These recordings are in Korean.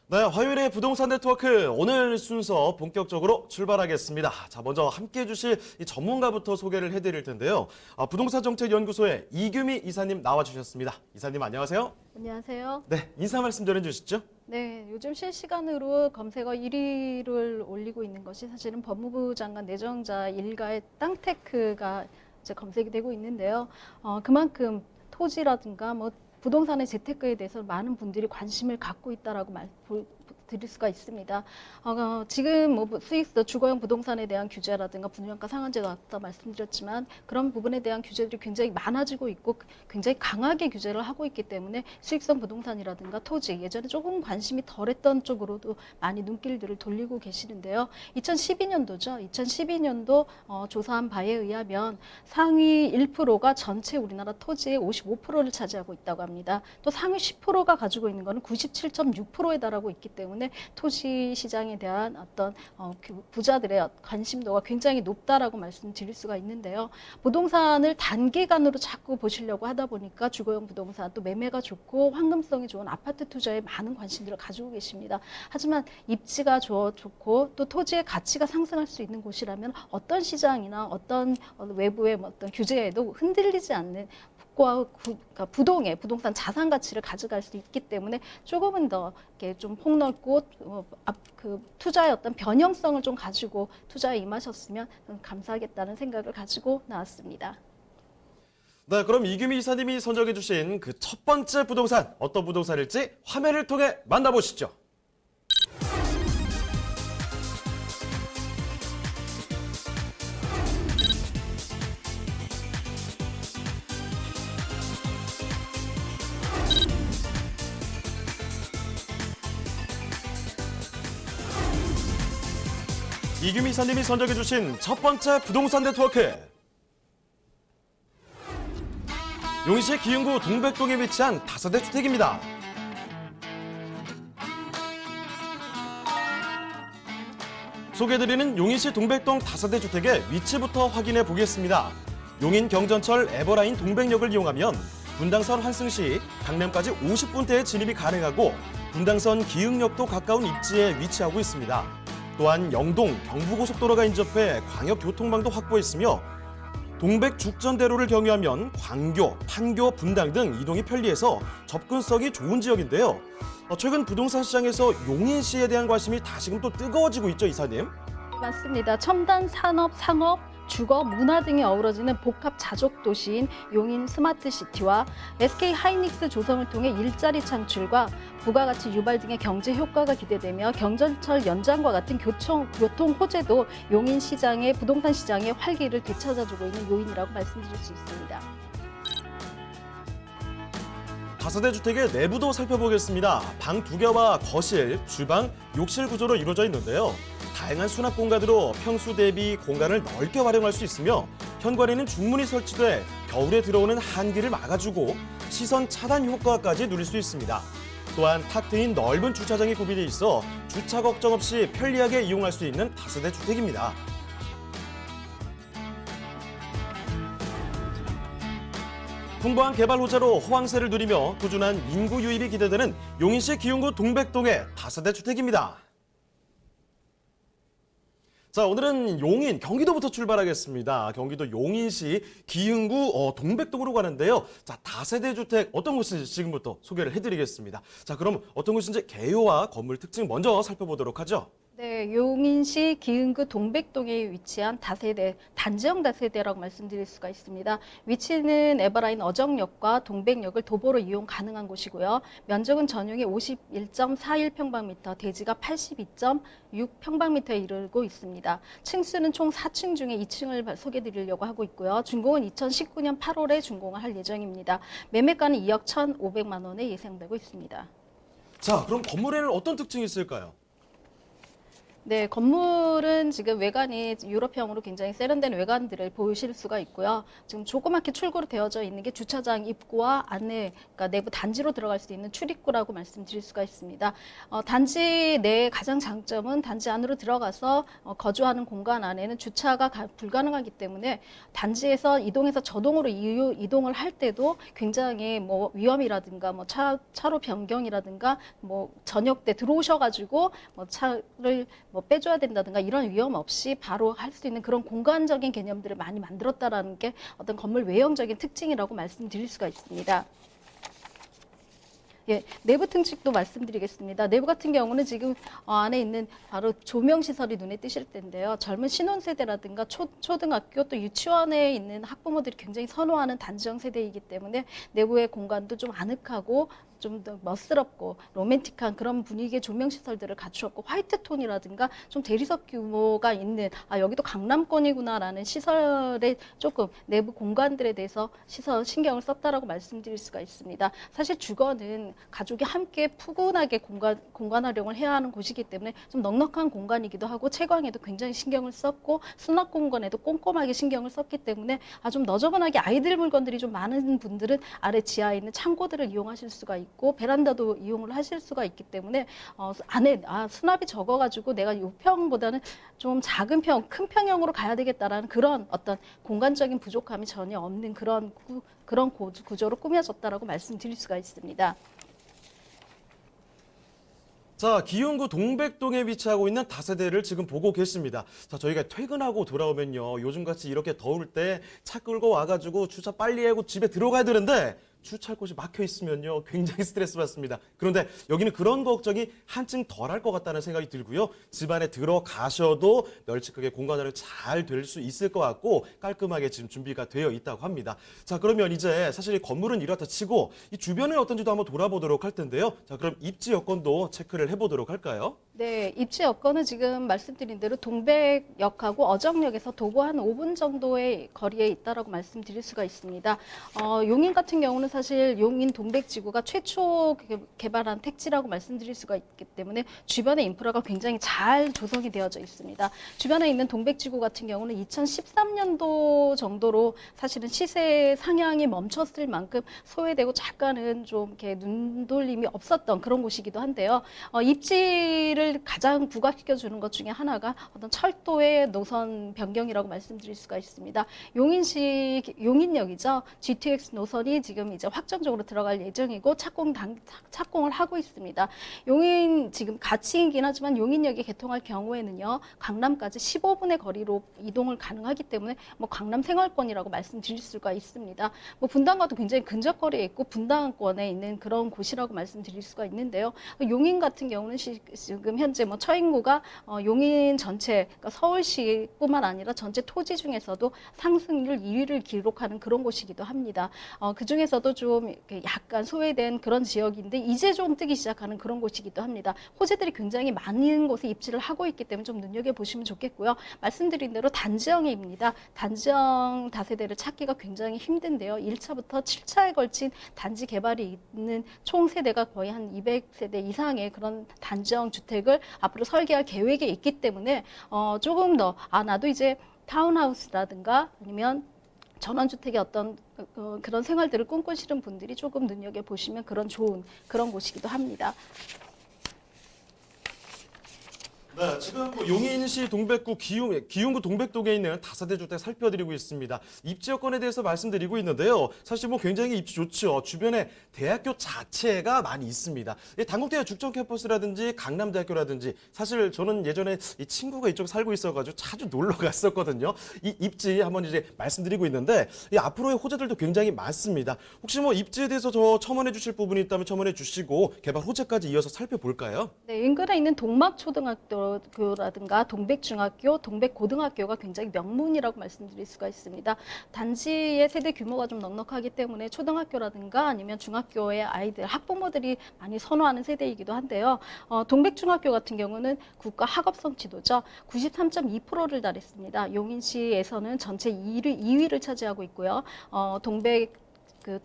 네, 화요일의 부동산 네트워크 오늘 순서 본격적으로 출발하겠습니다. 자, 먼저 함께해 주실 이 전문가부터 소개를 해드릴 텐데요. 부동산 정책 연구소의 이규미 이사님 나와주셨습니다. 이사님 안녕하세요. 안녕하세요. 네, 인사 말씀 전해주시죠. 네, 요즘 실시간으로 검색어 1위를 올리고 있는 것이 사실은 법무부 장관 내정자 일가의 땅테크가 이제 검색이 되고 있는데요. 그만큼 토지라든가 뭐 부동산의 재테크에 대해서 많은 분들이 관심을 갖고 있다라고 드릴 수가 있습니다. 지금 뭐 수익서 주거용 부동산에 대한 규제라든가 분양가 상한제도 아까 말씀드렸지만 그런 부분에 대한 규제들이 굉장히 많아지고 있고 굉장히 강하게 규제를 하고 있기 때문에 수익성 부동산이라든가 토지 예전에 조금 관심이 덜했던 쪽으로도 많이 눈길들을 돌리고 계시는데요. 2012년도죠. 2012년도 조사한 바에 의하면 상위 1%가 전체 우리나라 토지의 55%를 차지하고 있다고 합니다. 또 상위 10%가 가지고 있는 것은 97.6%에 달하고 있기 때문에 토지 시장에 대한 어떤 부자들의 관심도가 굉장히 높다라고 말씀드릴 수가 있는데요. 부동산을 단기간으로 자꾸 보시려고 하다 보니까 주거용 부동산 또 매매가 좋고 황금성이 좋은 아파트 투자에 많은 관심들을 가지고 계십니다. 하지만 입지가 좋고 또 토지의 가치가 상승할 수 있는 곳이라면 어떤 시장이나 어떤 외부의 어떤 규제에도 흔들리지 않는 그러니까 부동산 자산 가치를 가져갈 수 있기 때문에 조금은 더 이렇게 좀 폭넓고 그 투자의 어떤 변형성을 좀 가지고 투자에 임하셨으면 감사하겠다는 생각을 가지고 나왔습니다. 네, 그럼 이규미 이사님이 선정해 주신 그 첫 번째 부동산 어떤 부동산일지 화면을 통해 만나보시죠. 이규미 이사님이 선정해 주신 첫 번째 부동산 네트워크. 용인시 기흥구 동백동에 위치한 다세대 주택입니다. 소개해드리는 용인시 동백동 다세대 주택의 위치부터 확인해 보겠습니다. 용인 경전철 에버라인 동백역을 이용하면 분당선 환승 시 강남까지 50분대의 진입이 가능하고 분당선 기흥역도 가까운 입지에 위치하고 있습니다. 또한 영동, 경부고속도로가 인접해 광역교통망도 확보했으며 동백죽전대로를 경유하면 광교, 판교, 분당 등 이동이 편리해서 접근성이 좋은 지역인데요. 최근 부동산 시장에서 용인시에 대한 관심이 다시금 또 뜨거워지고 있죠, 이사님? 맞습니다. 첨단 산업, 상업, 주거, 문화 등이 어우러지는 복합 자족 도시인 용인 스마트시티와 SK 하이닉스 조성을 통해 일자리 창출과 부가가치 유발 등의 경제 효과가 기대되며 경전철 연장과 같은 교통 호재도 용인 시장의 부동산 시장의 활기를 되찾아주고 있는 요인이라고 말씀드릴 수 있습니다. 다세대 주택의 내부도 살펴보겠습니다. 방 2개와 거실, 주방, 욕실 구조로 이루어져 있는데요. 다양한 수납 공간으로 평수 대비 공간을 넓게 활용할 수 있으며 현관에는 중문이 설치돼 겨울에 들어오는 한기를 막아주고 시선 차단 효과까지 누릴 수 있습니다. 또한 탁 트인 넓은 주차장이 구비돼 있어 주차 걱정 없이 편리하게 이용할 수 있는 다세대 주택입니다. 풍부한 개발 호재로 호황세를 누리며 꾸준한 인구 유입이 기대되는 용인시 기흥구 동백동의 다세대 주택입니다. 자, 오늘은 용인, 경기도부터 출발하겠습니다. 경기도 용인시 기흥구 동백동으로 가는데요. 자, 다세대 주택 어떤 곳인지 지금부터 소개를 해드리겠습니다. 자, 그럼 어떤 곳인지 개요와 건물 특징 먼저 살펴보도록 하죠. 네, 용인시 기흥구 동백동에 위치한 다세대, 단지형 다세대라고 말씀드릴 수가 있습니다. 위치는 에버라인 어정역과 동백역을 도보로 이용 가능한 곳이고요. 면적은 전용이 51.41평방미터, 대지가 82.6평방미터에 이르고 있습니다. 층수는 총 4층 중에 2층을 소개해드리려고 하고 있고요. 준공은 2019년 8월에 준공을 할 예정입니다. 매매가는 2억 1,500만 원에 예상되고 있습니다. 자, 그럼 건물에는 어떤 특징이 있을까요? 네, 건물은 지금 외관이 유럽형으로 굉장히 세련된 외관들을 보실 수가 있고요. 지금 조그맣게 출구로 되어져 있는 게 주차장 입구와 안내, 그러니까 내부 단지로 들어갈 수 있는 출입구라고 말씀드릴 수가 있습니다. 단지 내 가장 장점은 단지 안으로 들어가서 거주하는 공간 안에는 주차가 불가능하기 때문에 단지에서 이동해서 저동으로 이동을 할 때도 굉장히 뭐 위험이라든가 뭐 차로 변경이라든가 뭐 저녁 때 들어오셔가지고 뭐 차를 뭐 빼줘야 된다든가 이런 위험 없이 바로 할 수 있는 그런 공간적인 개념들을 많이 만들었다라는 게 어떤 건물 외형적인 특징이라고 말씀드릴 수가 있습니다. 예, 내부 특징도 말씀드리겠습니다. 내부 같은 경우는 지금 안에 있는 바로 조명 시설이 눈에 띄실 텐데요. 젊은 신혼 세대라든가 초등학교 또 유치원에 있는 학부모들이 굉장히 선호하는 단지형 세대이기 때문에 내부의 공간도 좀 아늑하고 좀 더 멋스럽고 로맨틱한 그런 분위기의 조명 시설들을 갖추었고 화이트 톤이라든가 좀 대리석 규모가 있는 여기도 강남권이구나라는 시설의 조금 내부 공간들에 대해서 신경을 썼다라고 말씀드릴 수가 있습니다. 사실 주거는 가족이 함께 푸근하게 공간 활용을 해야 하는 곳이기 때문에 좀 넉넉한 공간이기도 하고 채광에도 굉장히 신경을 썼고 수납 공간에도 꼼꼼하게 신경을 썼기 때문에 좀 너저분하게 아이들 물건들이 좀 많은 분들은 아래 지하에 있는 창고들을 이용하실 수가 있고 베란다도 이용을 하실 수가 있기 때문에 안에 수납이 적어가지고 내가 이 평보다는 좀 작은 평, 큰 평형으로 가야 되겠다라는 그런 어떤 공간적인 부족함이 전혀 없는 그런 구조로 꾸며졌다라고 말씀드릴 수가 있습니다. 자, 기흥구 동백동에 위치하고 있는 다세대를 지금 보고 계십니다. 자, 저희가 퇴근하고 돌아오면요. 요즘같이 이렇게 더울 때 차 끌고 와가지고 주차 빨리 하고 집에 들어가야 되는데 주차할 곳이 막혀 있으면요. 굉장히 스트레스 받습니다. 그런데 여기는 그런 걱정이 한층 덜할 것 같다는 생각이 들고요. 집 안에 들어가셔도 널찍하게 공간을 잘 될 수 있을 것 같고 깔끔하게 지금 준비가 되어 있다고 합니다. 자, 그러면 이제 사실 이 건물은 이렇다 치고 이 주변은 어떤지도 한번 돌아보도록 할 텐데요. 자, 그럼 입지 여건도 체크를 해보도록 할까요? 네, 입지 여건은 지금 말씀드린 대로 동백역하고 어정역에서 도보 한 5분 정도의 거리에 있다라고 말씀드릴 수가 있습니다. 용인 같은 경우는 사실 용인 동백지구가 최초 개발한 택지라고 말씀드릴 수가 있기 때문에 주변의 인프라가 굉장히 잘 조성이 되어져 있습니다. 주변에 있는 동백지구 같은 경우는 2013년도 정도로 사실은 시세 상향이 멈췄을 만큼 소외되고 잠깐은 좀 이렇게 눈돌림이 없었던 그런 곳이기도 한데요. 입지를 가장 부각시켜 주는 것 중에 하나가 어떤 철도의 노선 변경이라고 말씀드릴 수가 있습니다. 용인역이죠. GTX 노선이 지금 이제 확정적으로 들어갈 예정이고 착공을 하고 있습니다. 용인 지금 가치이긴 하지만 용인역이 개통할 경우에는요. 강남까지 15분의 거리로 이동을 가능하기 때문에 뭐 강남 생활권이라고 말씀드릴 수가 있습니다. 뭐 분당과도 굉장히 근접거리에 있고 분당권에 있는 그런 곳이라고 말씀드릴 수가 있는데요. 용인 같은 경우는 지금 현재 뭐 처인구가 용인 전체 그러니까 서울시뿐만 아니라 전체 토지 중에서도 상승률 2위를 기록하는 그런 곳이기도 합니다. 그 중에서도 좀 약간 소외된 그런 지역인데 이제 좀 뜨기 시작하는 그런 곳이기도 합니다. 호재들이 굉장히 많은 곳에 입지를 하고 있기 때문에 좀 눈여겨보시면 좋겠고요. 말씀드린 대로 단지형입니다. 단지형 다세대를 찾기가 굉장히 힘든데요. 1차부터 7차에 걸친 단지 개발이 있는 총 세대가 거의 한 200세대 이상의 그런 단지형 주택을 앞으로 설계할 계획이 있기 때문에 조금 더 나도 이제 타운하우스라든가 아니면 전원주택의 어떤 그런 생활들을 꿈꾸시는 분들이 조금 눈여겨보시면 좋은 그런 곳이기도 합니다. 네, 지금 용인시 동백구 기흥구 동백동에 있는 다세대 주택 살펴드리고 있습니다. 입지 여건에 대해서 말씀드리고 있는데요. 사실 굉장히 입지 좋죠. 주변에 대학교 자체가 많이 있습니다. 단국대학 죽전 캠퍼스라든지 강남대학교라든지 사실 저는 예전에 이 친구가 이쪽에 살고 있어가지고 자주 놀러 갔었거든요. 이 입지 한번 이제 말씀드리고 있는데 앞으로의 호재들도 굉장히 많습니다. 혹시 입지에 대해서 더 첨언해 주실 부분이 있다면 첨언해 주시고 개발 호재까지 이어서 살펴볼까요? 네, 인근에 있는 동막초등학교라든가 동백중학교, 동백고등학교가 굉장히 명문이라고 말씀드릴 수가 있습니다. 단지의 세대 규모가 좀 넉넉하기 때문에 초등학교라든가 아니면 중학교의 아이들, 학부모들이 많이 선호하는 세대이기도 한데요. 동백중학교 같은 경우는 국가 학업성 지도죠. 93.2%를 달했습니다. 용인시에서는 전체 2위를 차지하고 있고요. 그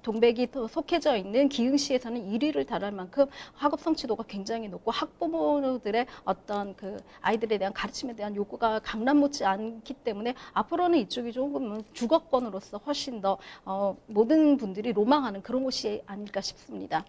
동백이 속해져 있는 기흥시에서는 1위를 달할 만큼 학업 성취도가 굉장히 높고 학부모들의 어떤 그 아이들에 대한 가르침에 대한 요구가 강남 못지 않기 때문에 앞으로는 이쪽이 조금 주거권으로서 훨씬 더 모든 분들이 로망하는 그런 곳이 아닐까 싶습니다.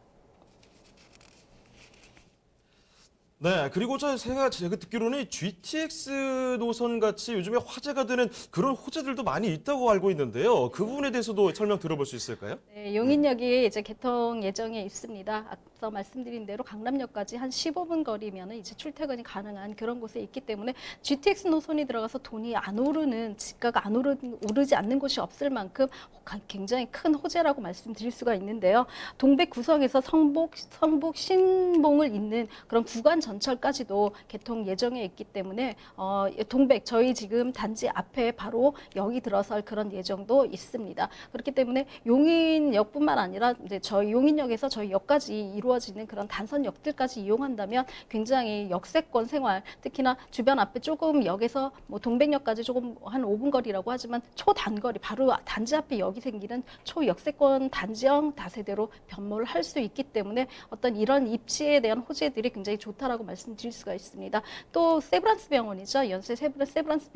네, 그리고 제가 듣기로는 GTX 노선 같이 요즘에 화제가 되는 그런 호재들도 많이 있다고 알고 있는데요. 그 부분에 대해서도 설명 들어볼 수 있을까요? 네, 용인역이 이제 개통 예정에 있습니다. 앞서 말씀드린 대로 강남역까지 한 15분 거리면 이제 출퇴근이 가능한 그런 곳에 있기 때문에 GTX 노선이 들어가서 돈이 안 오르는, 지가가 오르지 않는 곳이 없을 만큼 굉장히 큰 호재라고 말씀드릴 수가 있는데요. 동백 구성에서 성북, 신봉을 잇는 그런 구간 전철까지도 개통 예정에 있기 때문에 동백 저희 지금 단지 앞에 바로 역이 들어설 그런 예정도 있습니다. 그렇기 때문에 용인역뿐만 아니라 이제 저희 용인역에서 저희 역까지 이루어지는 그런 단선역들까지 이용한다면 굉장히 역세권 생활, 특히나 주변 앞에 조금 역에서 뭐 동백역까지 조금 한 5분 거리라고 하지만 초단거리 바로 단지 앞에 역이 생기는 초역세권 단지형 다세대로 변모를 할 수 있기 때문에 어떤 이런 입지에 대한 호재들이 굉장히 좋다라고 말씀드릴 수가 있습니다. 또 세브란스 병원이죠. 연세 세브란스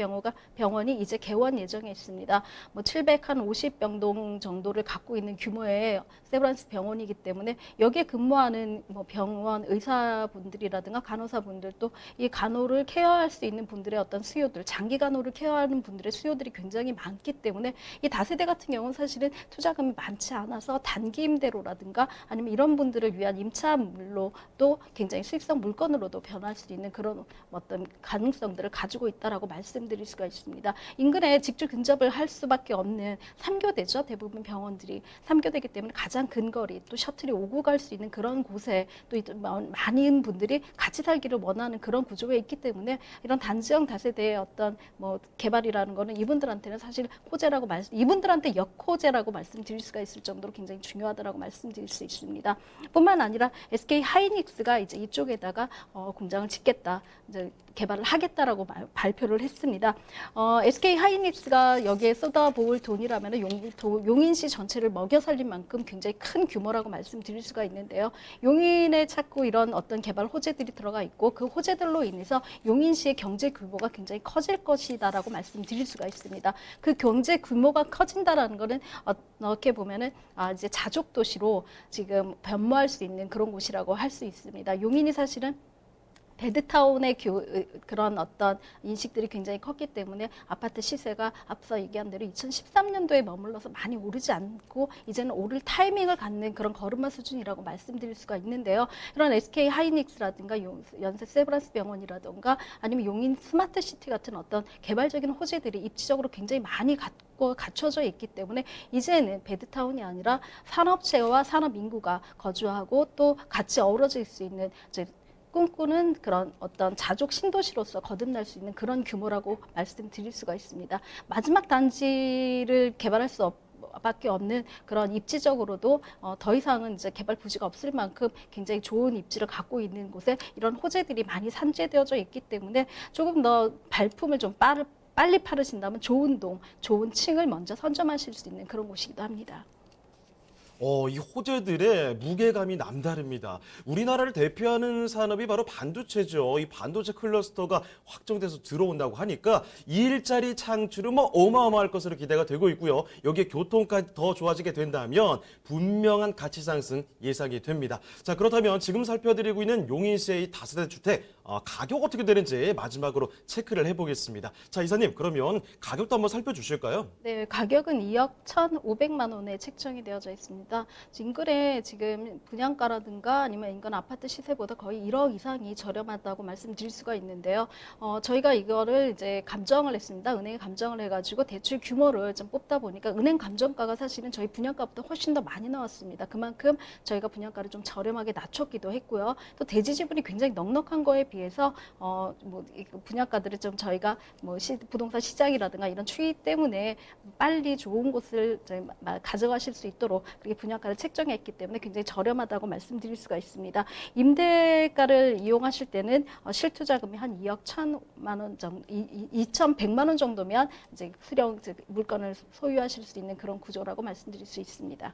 병원이 이제 개원 예정에 있습니다. 뭐 750병동 정도를 갖고 있는 규모의 세브란스 병원이기 때문에 여기에 근무하는 뭐 병원 의사분들이라든가 간호사분들도 이 간호를 케어할 수 있는 분들의 어떤 수요들, 장기 간호를 케어하는 분들의 수요들이 굉장히 많기 때문에 이 다세대 같은 경우는 사실은 투자금이 많지 않아서 단기 임대로라든가 아니면 이런 분들을 위한 임차물로도 굉장히 수익성 물건으로도 변할 수 있는 그런 어떤 가능성들을 가지고 있다라고 말씀드릴 수가 있습니다. 인근에 직접 근접을 할 수밖에 없는 3교대죠. 대부분 병원들이 3교대이기 때문에 가장 근거리 또 셔틀이 오고 갈 수 있는 그런 곳에 또 많은 분들이 같이 살기를 원하는 그런 구조에 있기 때문에 이런 단지형 다세대의 어떤 뭐 개발이라는 거는 이분들한테는 사실 호재라고 이분들한테 역호재라고 말씀드릴 수가 있을 정도로 굉장히 중요하다라고 말씀드릴 수 있습니다. 뿐만 아니라 SK 하이닉스가 이제 이쪽에다가 공장을 짓겠다, 이제 개발을 하겠다라고 발표를 했습니다. SK 하이닉스가 여기에 쏟아부을 돈이라면 용인시 전체를 먹여 살린 만큼 굉장히 큰 규모라고 말씀드릴 수가 있는데요. 용인에 자꾸 이런 어떤 개발 호재들이 들어가 있고 그 호재들로 인해서 용인시의 경제 규모가 굉장히 커질 것이다라고 말씀드릴 수가 있습니다. 그 경제 규모가 커진다라는 거는 어떻게 보면은 이제 자족 도시로 지금 변모할 수 있는 그런 곳이라고 할 수 있습니다. 용인이 사실은 베드타운의 그런 어떤 인식들이 굉장히 컸기 때문에 아파트 시세가 앞서 얘기한 대로 2013년도에 머물러서 많이 오르지 않고 이제는 오를 타이밍을 갖는 그런 걸음마 수준이라고 말씀드릴 수가 있는데요. 이런 SK 하이닉스라든가 연세 세브란스 병원이라든가 아니면 용인 스마트시티 같은 어떤 개발적인 호재들이 입지적으로 굉장히 많이 갖춰져 있기 때문에 이제는 베드타운이 아니라 산업체와 산업 인구가 거주하고 또 같이 어우러질 수 있는 꿈꾸는 그런 어떤 자족 신도시로서 거듭날 수 있는 그런 규모라고 말씀드릴 수가 있습니다. 마지막 단지를 개발할 수 밖에 없는 그런 입지적으로도 더 이상은 이제 개발 부지가 없을 만큼 굉장히 좋은 입지를 갖고 있는 곳에 이런 호재들이 많이 산재되어져 있기 때문에 조금 더 발품을 좀 빨리 파르신다면 좋은 동, 좋은 층을 먼저 선점하실 수 있는 그런 곳이기도 합니다. 이 호재들의 무게감이 남다릅니다. 우리나라를 대표하는 산업이 바로 반도체죠. 이 반도체 클러스터가 확정돼서 들어온다고 하니까 일자리 창출은 뭐 어마어마할 것으로 기대가 되고 있고요. 여기에 교통까지 더 좋아지게 된다면 분명한 가치 상승 예상이 됩니다. 자, 그렇다면 지금 살펴드리고 있는 용인시의 다세대 주택 가격 어떻게 되는지 마지막으로 체크를 해보겠습니다. 자, 이사님, 그러면 가격도 한번 살펴주실까요? 네, 가격은 2억 1,500만 원에 책정이 되어져 있습니다. 인근에 지금 분양가라든가 아니면 인근 아파트 시세보다 거의 1억 이상이 저렴하다고 말씀드릴 수가 있는데요. 저희가 이거를 이제 감정을 했습니다. 은행에 감정을 해가지고 대출 규모를 좀 뽑다 보니까 은행 감정가가 사실은 저희 분양가보다 훨씬 더 많이 나왔습니다. 그만큼 저희가 분양가를 좀 저렴하게 낮췄기도 했고요. 또 대지 지분이 굉장히 넉넉한 거에 비해서 이 분양가들을 좀 저희가 부동산 시장이라든가 이런 추이 때문에 빨리 좋은 곳을 가져가실 수 있도록 그렇게 분양가를 책정했기 때문에 굉장히 저렴하다고 말씀드릴 수가 있습니다. 임대가를 이용하실 때는 실투자금이 한 2억 1천만 원 정도, 2,100만 원 정도면 이제 수령 물건을 소유하실 수 있는 그런 구조라고 말씀드릴 수 있습니다.